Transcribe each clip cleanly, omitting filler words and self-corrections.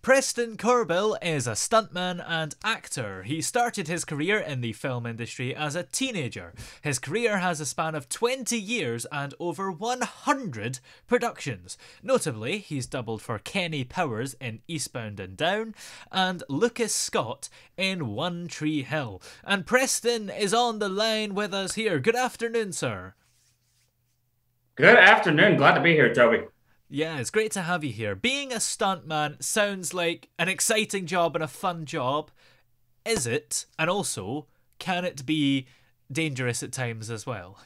Preston Corbill is a stuntman and actor. He started his career in the film industry as a teenager. His career has a span of 20 years and over 100 productions. Notably, he's doubled for Kenny Powers in Eastbound and Down and Lucas Scott in One Tree Hill. And Preston is on the line with us here. Good afternoon, sir. Good afternoon. Glad to be here, Toby. Yeah, it's great to have you here. Being a stuntman sounds like an exciting job and a fun job. Is it? And also, can it be dangerous at times as well?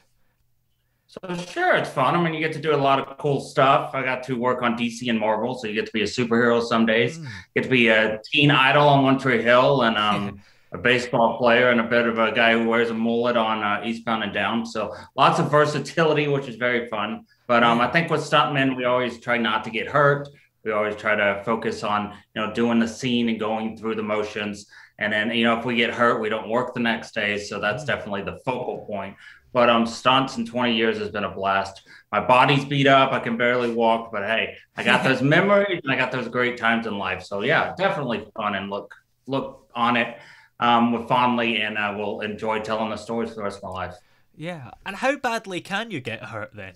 So sure, it's fun. I mean, you get to do a lot of cool stuff. I got to work on DC and Marvel, so you get to be a superhero some days. Mm. Get to be a teen idol on One Tree Hill, and a baseball player, and a bit of a guy who wears a mullet on Eastbound and Down. So lots of versatility, which is very fun. But I think with stuntmen, we always try not to get hurt. We always try to focus on doing the scene and going through the motions. And then if we get hurt, we don't work the next day. So that's definitely the focal point. But stunts in 20 years has been a blast. My body's beat up. I can barely walk. But hey, I got those memories and I got those great times in life. So yeah, definitely fun, and look on it with fondly, and I will enjoy telling the stories for the rest of my life. Yeah, and how badly can you get hurt then?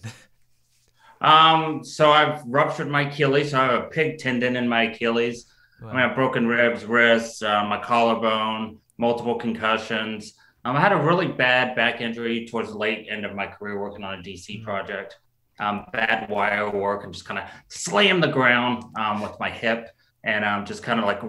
So I've ruptured my Achilles. So I have a pig tendon in my Achilles. I Well, mean, I've broken ribs, wrists, my collarbone, multiple concussions. I had a really bad back injury towards the late end of my career working on a DC project. Bad wire work, and just kind of slammed the ground with my hip, and just kind of like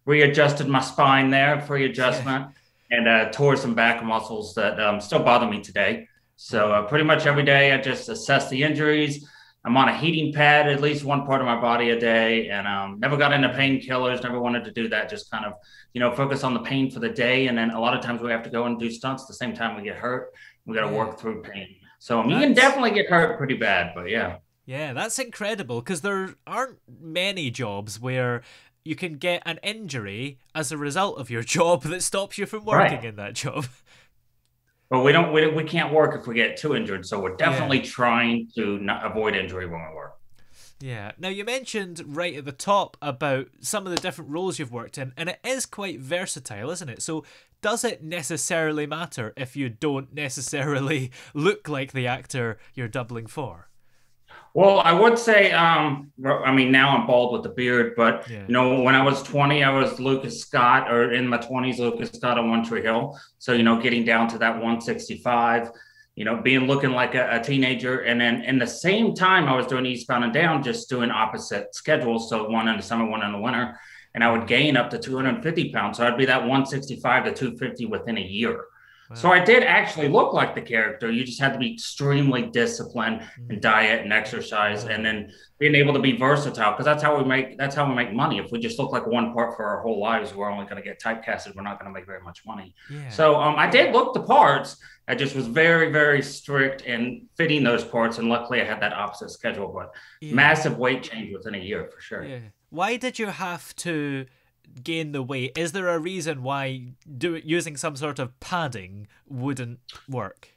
readjusted my spine there for yeah. readjustment, and tore some back muscles that still bother me today. So Wow. pretty much every day I just assess the injuries. I'm on a heating pad at least one part of my body a day, and never got into painkillers. Never wanted to do that. Just kind of focus on the pain for the day, and then a lot of times we have to go and do stunts the same time we get hurt. We got to Yeah. work through pain. So you can That's definitely get hurt pretty bad, but yeah. yeah, that's incredible because there aren't many jobs where you can get an injury as a result of your job that stops you from working Right. in that job. But we can't work if we get too injured. So we're Yeah. definitely trying to not avoid injury when we work. Yeah. Now, you mentioned right at the top about some of the different roles you've worked in, and it is quite versatile, isn't it? So, does it necessarily matter if you don't necessarily look like the actor you're doubling for? Well, I would say, I mean, now I'm bald with the beard, but Yeah. when I was 20, I was Lucas Scott, or in my 20s, Lucas Scott on One Tree Hill. So, getting down to that 165, being looking like a teenager. And then in the same time, I was doing Eastbound and Down, just doing opposite schedules. So one in the summer, one in the winter. And I would gain up to 250 pounds. So I'd be that 165 to 250 within a year. So Wow. I did actually look like the character. You just had to be extremely disciplined and Mm. diet and exercise, and Wow. then being able to be versatile, because that's how we make money. If we just look like one part for our whole lives, we're only going to get typecasted. We're not going to make very much money. Yeah. So I did look the parts. I just was very, very strict in fitting those parts, and luckily I had that opposite schedule. But Yeah. massive weight change within a year for sure. Yeah. Why did you have to gain the weight? Is there a reason why using some sort of padding wouldn't work?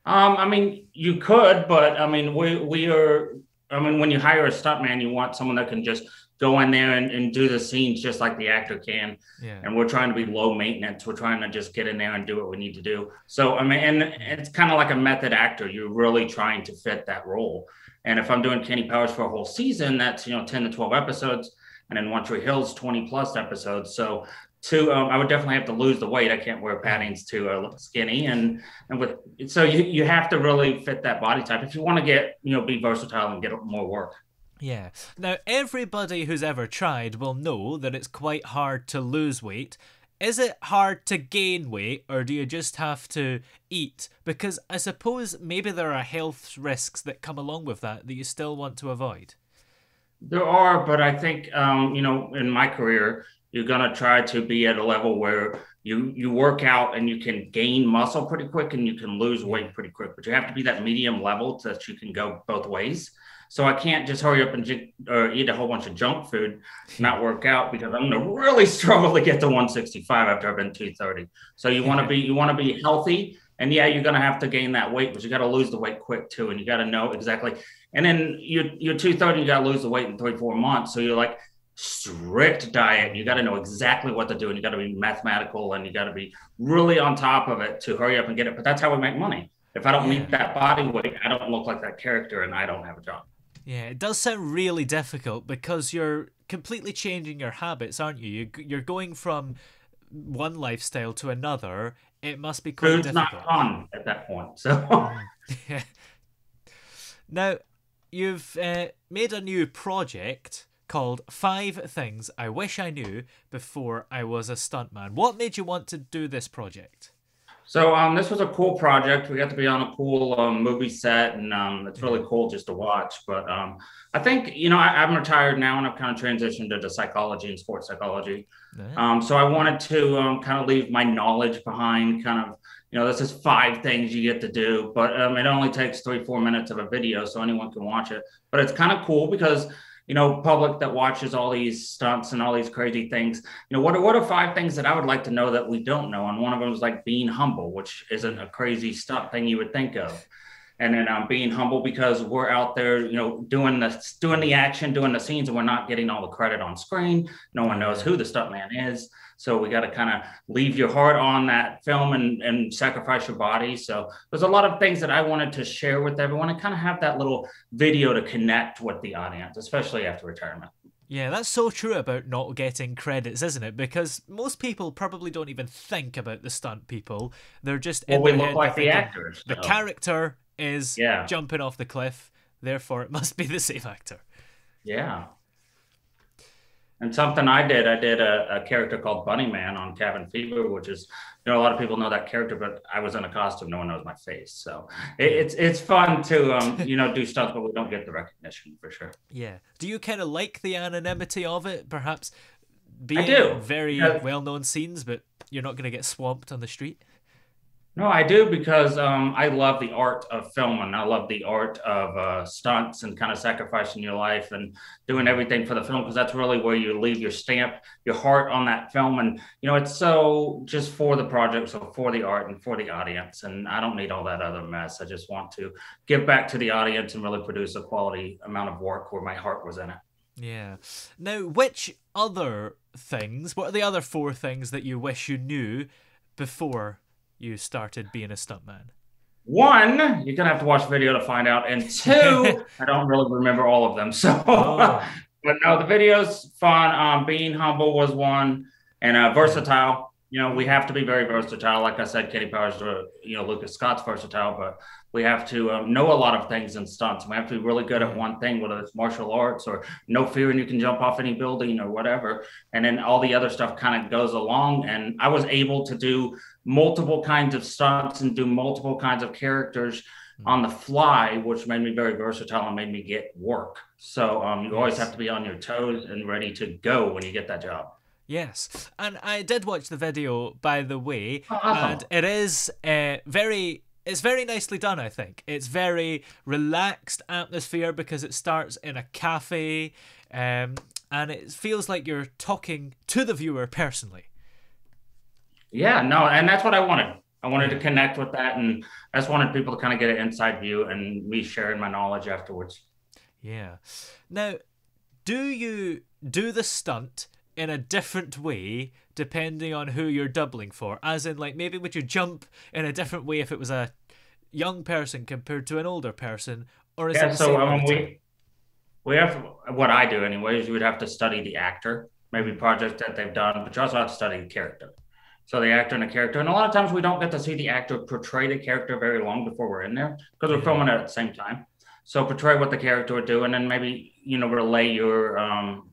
I mean, you could, but I mean, we are. I mean, when you hire a stuntman, you want someone that can just go in there and do the scenes just like the actor can. Yeah. And we're trying to be low maintenance. We're trying to just get in there and do what we need to do. So I mean, and it's kind of like a method actor. You're really trying to fit that role. And if I'm doing Kenny Powers for a whole season, that's 10 to 12 episodes, and then One Tree Hill's 20 plus episodes. So I would definitely have to lose the weight. I can't wear paddings to look skinny, and with so you have to really fit that body type if you want to get be versatile and get more work. Yeah. Now, everybody who's ever tried will know that it's quite hard to lose weight. Is it hard to gain weight, or do you just have to eat? Because I suppose maybe there are health risks that come along with that you still want to avoid. There are, but I think in my career, you're gonna try to be at a level where you work out and you can gain muscle pretty quick and you can lose Yeah. weight pretty quick. But you have to be that medium level so that you can go both ways. So I can't just hurry up and or eat a whole bunch of junk food, Yeah. not work out, because I'm gonna really struggle to get to 165 after I've been 230. So Yeah. you want to be healthy, and yeah, you're gonna have to gain that weight, but you got to lose the weight quick too, and you got to know exactly. And then you're 230, you got to lose the weight in 3 4 months. So you're like strict diet. You got to know exactly what to do, and you got to be mathematical, and you got to be really on top of it to hurry up and get it. But that's how we make money. If I don't Yeah. meet that body weight, I don't look like that character, and I don't have a job. Yeah, it does sound really difficult because you're completely changing your habits, aren't you? You're going from one lifestyle to another. It must be quite Food's not difficult. fun at that point. So Yeah. Now, you've made a new project called Five Things I Wish I Knew Before I Was a Stuntman. What made you want to do this project? this was a cool project. We got to be on a cool movie set, and it's really cool just to watch. But I think I'm retired now, and I've kind of transitioned into psychology and sports psychology. Yeah. So I wanted to kind of leave my knowledge behind. Kind of, this is five things you get to do, but it only takes 3-4 minutes of a video, so anyone can watch it. But it's kind of cool because public that watches all these stunts and all these crazy things, what are five things that I would like to know that we don't know? And one of them is like being humble, which isn't a crazy stunt thing you would think of. And then being humble because we're out there, doing the action, doing the scenes, and we're not getting all the credit on screen. No one knows who the stuntman is. So we got to kind of leave your heart on that film and sacrifice your body. So there's a lot of things that I wanted to share with everyone and kind of have that little video to connect with the audience, especially after retirement. Yeah, that's so true about not getting credits, isn't it? Because most people probably don't even think about the stunt people. They're just in We their look head, like they're the thinking, actors. the So, character is yeah. jumping off the cliff, therefore it must be the same actor. Yeah. And something I did a character called Bunny Man on Cabin Fever, which is, a lot of people know that character, but I was in a costume. No one knows my face. So it's fun to, do stuff, but we don't get the recognition for sure. Yeah. Do you kind of like the anonymity of it? Perhaps I being do. in very Yeah. well-known scenes, but you're not going to get swamped on the street? No, I do because I love the art of film, and I love the art of stunts and kind of sacrificing your life and doing everything for the film, because that's really where you leave your stamp, your heart on that film. And, it's so just for the project, so for the art and for the audience. And I don't need all that other mess. I just want to give back to the audience and really produce a quality amount of work where my heart was in it. Yeah. Now, which other things, what are the other four things that you wish you knew before you started being a stuntman? One, you're gonna have to watch the video to find out, and two, I don't really remember all of them. So, but no, the video's fun. Being humble was one, and versatile. We have to be very versatile. Like I said, Kenny Powers, Lucas Scott's versatile, but we have to know a lot of things in stunts. We have to be really good at one thing, whether it's martial arts or no fear and you can jump off any building or whatever. And then all the other stuff kind of goes along. And I was able to do multiple kinds of stunts and do multiple kinds of characters on the fly, which made me very versatile and made me get work. So you always have to be on your toes and ready to go when you get that job. Yes, and I did watch the video, by the way, awesome. and it is it's very nicely done, I think. It's very relaxed atmosphere because it starts in a cafe, and it feels like you're talking to the viewer personally. Yeah, no, and that's what I wanted. I wanted to connect with that, and I just wanted people to kind of get an inside view and me sharing my knowledge afterwards. Yeah. Now, do you do the stunt in a different way depending on who you're doubling for? As in, like, maybe would you jump in a different way if it was a young person compared to an older person, or is it the same all the time? We have, what I do anyways, you would have to study the actor, maybe projects that they've done, but you also have to study the character. So the actor and the character, and a lot of times we don't get to see the actor portray the character very long before we're in there because we're filming it at the same time. So portray what the character would do, and then maybe, relay your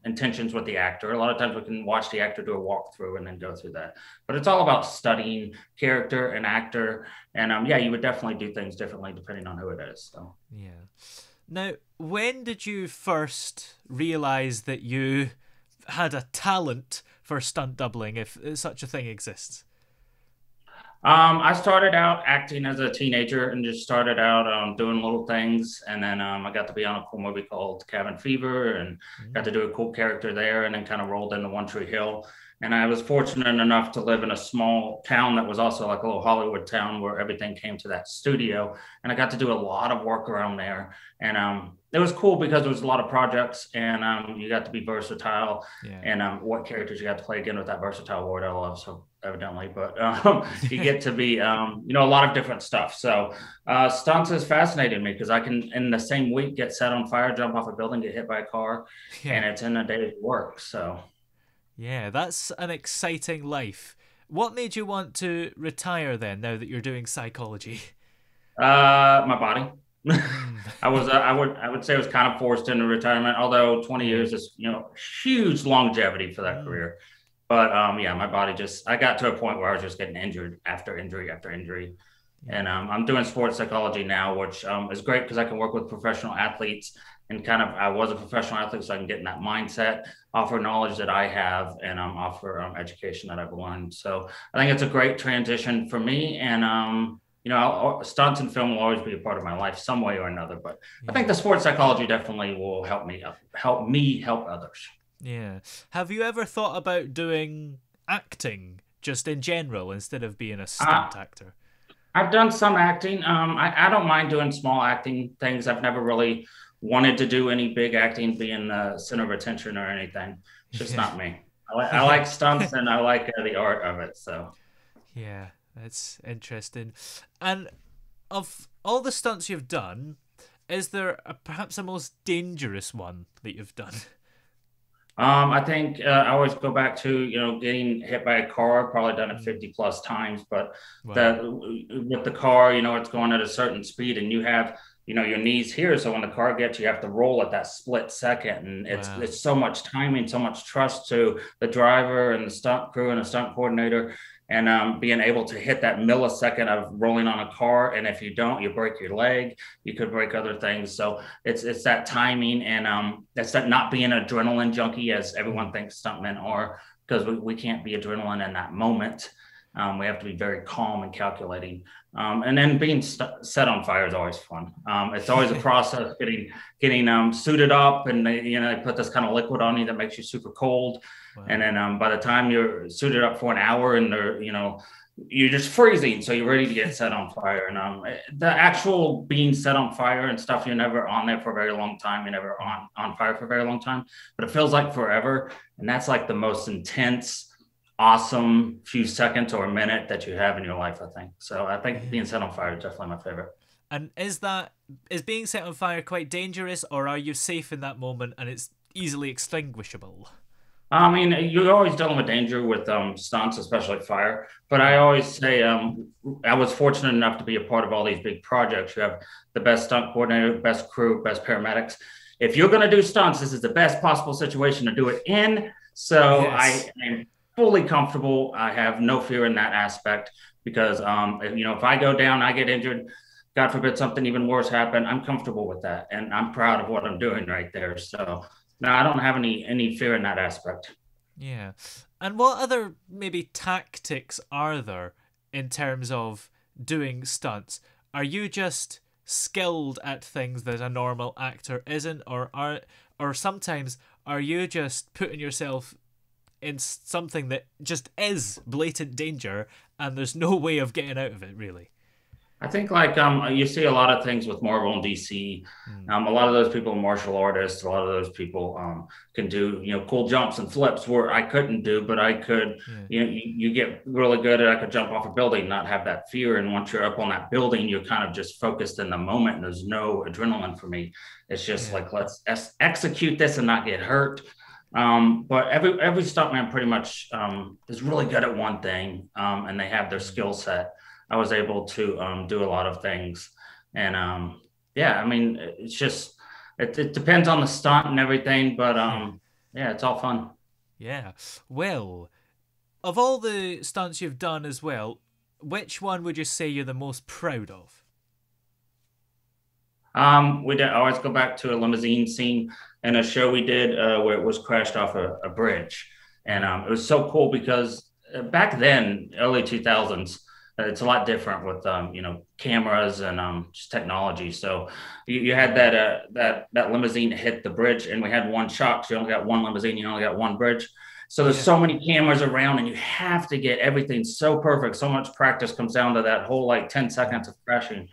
intentions with the actor. A lot of times we can watch the actor do a walkthrough and then go through that. But it's all about studying character and actor. And you would definitely do things differently depending on who it is. So yeah. Now, when did you first realize that you had a talent for stunt doubling, if such a thing exists? I started out acting as a teenager and just started out doing little things. And then I got to be on a cool movie called Cabin Fever and got to do a cool character there, and then kind of rolled into One Tree Hill. And I was fortunate enough to live in a small town that was also like a little Hollywood town where everything came to that studio. And I got to do a lot of work around there. And it was cool because there was a lot of projects, and you got to be versatile, Yeah. and what characters you got to play again with that versatile word I love so evidently, but you get to be a lot of different stuff. So stunts has fascinated me because I can in the same week get set on fire, jump off a building, get hit by a car, Yeah. and it's in a day's work. So Yeah, that's an exciting life. What made you want to retire then, now that you're doing psychology? my body. Mm. I would say I was kind of forced into retirement, although 20 Yeah. years is huge longevity for that Mm. career. But yeah, my body just I got to a point where I was just getting injured after injury after injury. And Yeah. I'm doing sports psychology now, which is great because I can work with professional athletes and kind of I was a professional athlete, so I can get in that mindset, offer knowledge that I have, and offer education that I've learned. So I think it's a great transition for me. And stunts and film will always be a part of my life, some way or another. But I think Yeah. the sports psychology definitely will help me help others. Yeah. Have you ever thought about doing acting just in general instead of being a Uh, stunt actor? I've done some acting. I don't mind doing small acting things. I've never really wanted to do any big acting, being the center of attention or anything. It's just Yeah. not me. I like stunts and I like the art of it. So Yeah, that's interesting. And of all the stunts you've done, is there perhaps a most dangerous one that you've done? I think I always go back to getting hit by a car. Probably done it Mm. 50 plus times, but Wow. that with the car, it's going at a certain speed, and you have your knees here. So when the car gets you, have to roll at that split second, and it's Wow. it's so much timing, so much trust to the driver and the stunt crew and the stunt coordinator, and being able to hit that millisecond of rolling on a car. And if you don't, you break your leg. You could break other things. So it's that timing, and it's that not being an adrenaline junkie as everyone Mm. thinks stuntmen are, because we can't be adrenaline in that moment. We have to be very calm and calculating. And then being set on fire is always fun. It's always a process getting suited up, and they put this kind of liquid on you that makes you super cold. And Wow. then by the time you're suited up for an hour, and you're just freezing, so you're ready to get set on fire. And the actual being set on fire and stuff, you're never on there for a very long time. You're never on fire for a very long time, but it feels like forever. And that's like the most intense, awesome few seconds or a minute that you have in your life, I think. So I think being Yeah. set on fire is definitely my favorite. And is being set on fire quite dangerous, or are you safe in that moment and it's easily extinguishable? I mean, you're always dealing with danger with stunts, especially fire. But I Mm. always say I was fortunate enough to be a part of all these big projects. You have the best stunt coordinator, best crew, best paramedics. If you're going to do stunts, this is the best possible situation to do it in. So I Yes. am fully comfortable. I have no fear in that aspect because, if I go down, I get injured, God forbid something even worse happen, I'm comfortable with that. And I'm proud of what I'm doing right there. So no, I don't have any fear in that aspect. Yeah. And what other maybe tactics are there in terms of doing stunts? Are you just skilled at things that a normal actor isn't, or sometimes are you just putting yourself in something that just is blatant danger and there's no way of getting out of it really? I think like you see a lot of things with Marvel and DC. Hmm. A lot of those people are martial artists. A lot of those people can do cool jumps and flips where I couldn't do, but I could. Yeah. You get really good at I could jump off a building, not have that fear. And once you're up on that building, you're kind of just focused in the moment. And there's no adrenaline for me. It's just Yeah. like let's execute this and not get hurt. But every stuntman pretty much is really good at one thing, and they have their Hmm. skill set. I was able to do a lot of things, and yeah, I mean, it's just it depends on the stunt and everything, but Yeah. yeah, it's all fun. Yeah. Well, of all the stunts you've done as well, which one would you say you're the most proud of? We did always go back to a limousine scene in a show we did where it was crashed off a bridge, and Wow. it was so cool because back then, early 2000s. It's a lot different with cameras and just technology. So you had that limousine hit the bridge, and we had one shot. So you only got one limousine, you only got one bridge. So there's Yeah. so many cameras around, and you have to get everything so perfect. So much practice comes down to that whole like 10 seconds of crashing.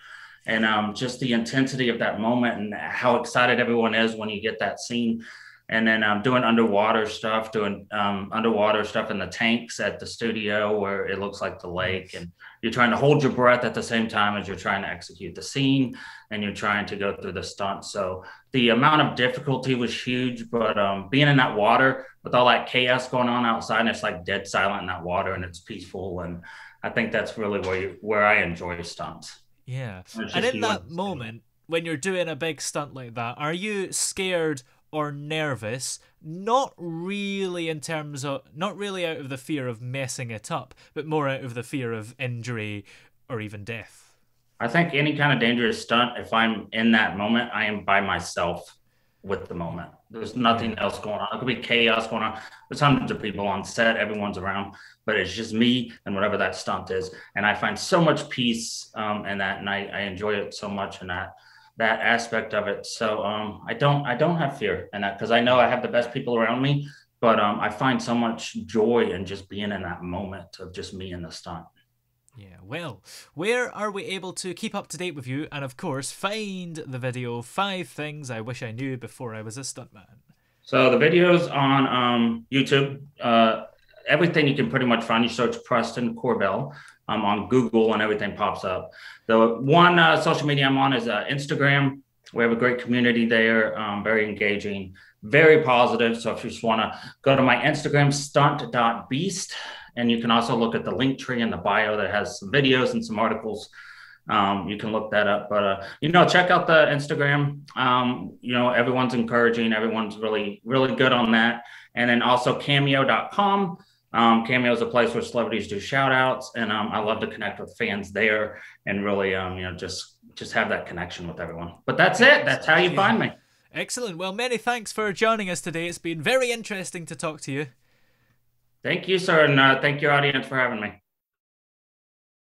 and just the intensity of that moment and how excited everyone is when you get that scene. And then doing underwater stuff, doing underwater stuff in the tanks at the studio where it looks like the lake, and you're trying to hold your breath at the same time as you're trying to execute the scene and you're trying to go through the stunt. So the amount of difficulty was huge, but being in that water with all that chaos going on outside, and it's like dead silent in that water and it's peaceful. And I think that's really where I enjoy stunts. Yeah. And in that moment, when you're doing a big stunt like that, are you scared or nervous? Not really out of the fear of messing it up, but more out of the fear of injury or even death. I think any kind of dangerous stunt, if I'm in that moment, I am by myself with the moment. There's nothing else going on. It could be chaos going on. There's hundreds of people on set, everyone's around, but it's just me and whatever that stunt is. And I find so much peace in that, and I enjoy it so much in that aspect of it. So I don't have fear in that, because I know I have the best people around me, but I find so much joy in just being in that moment of just me and the stunt. Yeah, well, where are we able to keep up to date with you and, of course, find the video 5 Things I Wish I Knew Before I Was a Stuntman? So the video's on YouTube. Everything you can pretty much find. You search Preston Corbell on Google and everything pops up. The one social media I'm on is Instagram. We have a great community there, very engaging, very positive. So if you just want to go to my Instagram, stunt.beast, and you can also look at the link tree in the bio that has some videos and some articles. You can look that up, but check out the Instagram. Everyone's encouraging. Everyone's really, really good on that. And then also cameo.com. Cameo is a place where celebrities do shout outs, and I love to connect with fans there and really, just have that connection with everyone. But that's it. That's how you find me. Excellent. Well, many thanks for joining us today. It's been very interesting to talk to you. Thank you, sir, and thank your audience for having me.